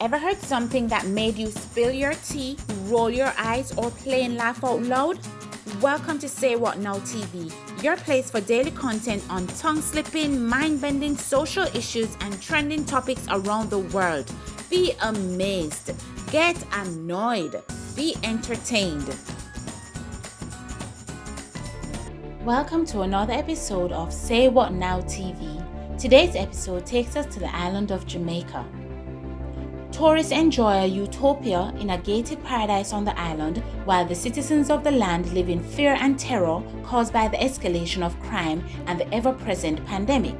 Ever heard something that made you spill your tea, roll your eyes, or plain laugh out loud? Welcome to Say What Now TV, your place for daily content on tongue-slipping, mind-bending social issues and trending topics around the world. Be amazed, get annoyed, be entertained. Welcome to another episode of Say What Now TV. Today's episode takes us to the island of Jamaica. Tourists enjoy a utopia in a gated paradise on the island, while the citizens of the land live in fear and terror caused by the escalation of crime and the ever-present pandemic.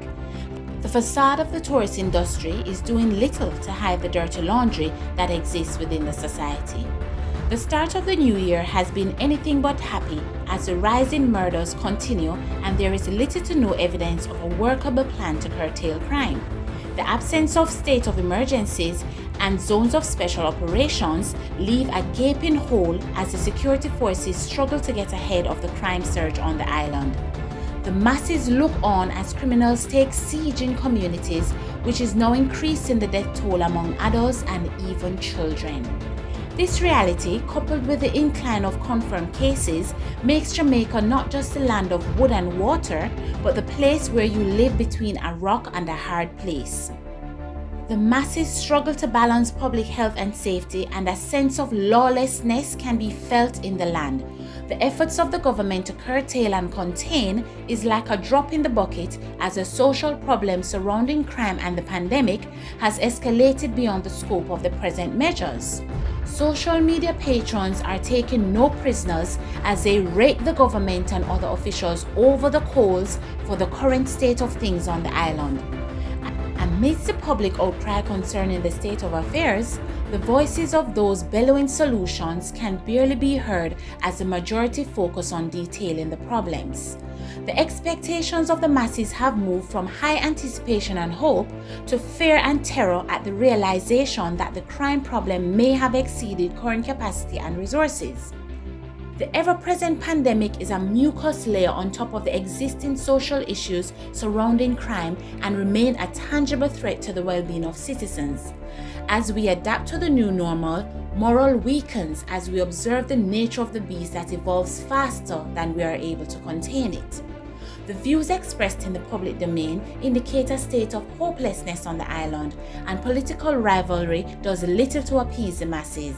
The facade of the tourist industry is doing little to hide the dirty laundry that exists within the society. The start of the new year has been anything but happy as the rise in murders continue and there is little to no evidence of a workable plan to curtail crime. The absence of state of emergencies and zones of special operations leave a gaping hole as the security forces struggle to get ahead of the crime surge on the island. The masses look on as criminals take siege in communities, which is now increasing the death toll among adults and even children. This reality, coupled with the incline of confirmed cases, makes Jamaica not just the land of wood and water, but the place where you live between a rock and a hard place. The masses struggle to balance public health and safety, and a sense of lawlessness can be felt in the land. The efforts of the government to curtail and contain is like a drop in the bucket as the social problem surrounding crime and the pandemic has escalated beyond the scope of the present measures. Social media patrons are taking no prisoners as they rake the government and other officials over the coals for the current state of things on the island. Amidst the public outcry concerning the state of affairs, the voices of those bellowing solutions can barely be heard as the majority focus on detailing the problems. The expectations of the masses have moved from high anticipation and hope to fear and terror at the realization that the crime problem may have exceeded current capacity and resources. The ever-present pandemic is a mucus layer on top of the existing social issues surrounding crime and remain a tangible threat to the well-being of citizens. As we adapt to the new normal, morale weakens as we observe the nature of the beast that evolves faster than we are able to contain it. The views expressed in the public domain indicate a state of hopelessness on the island, and political rivalry does little to appease the masses.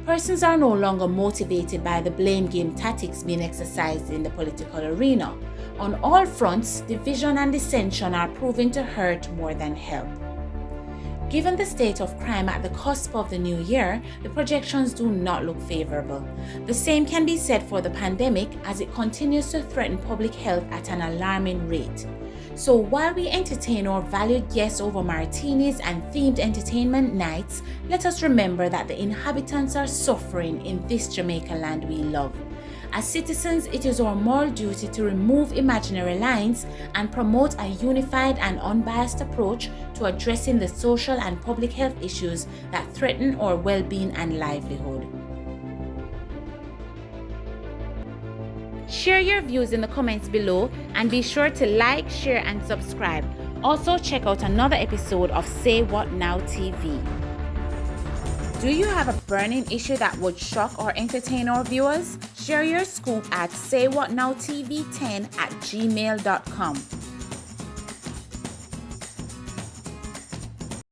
Persons are no longer motivated by the blame game tactics being exercised in the political arena. On all fronts, division and dissension are proving to hurt more than help. Given the state of crime at the cusp of the new year, the projections do not look favorable. The same can be said for the pandemic as it continues to threaten public health at an alarming rate. So while we entertain our valued guests over martinis and themed entertainment nights, let us remember that the inhabitants are suffering in this Jamaica land we love. As citizens, it is our moral duty to remove imaginary lines and promote a unified and unbiased approach to addressing the social and public health issues that threaten our well-being and livelihood. Share your views in the comments below and be sure to like, share and subscribe. Also check out another episode of Say What Now TV. Do you have a burning issue that would shock or entertain our viewers? Share your scoop at saywhatnowtv10@gmail.com.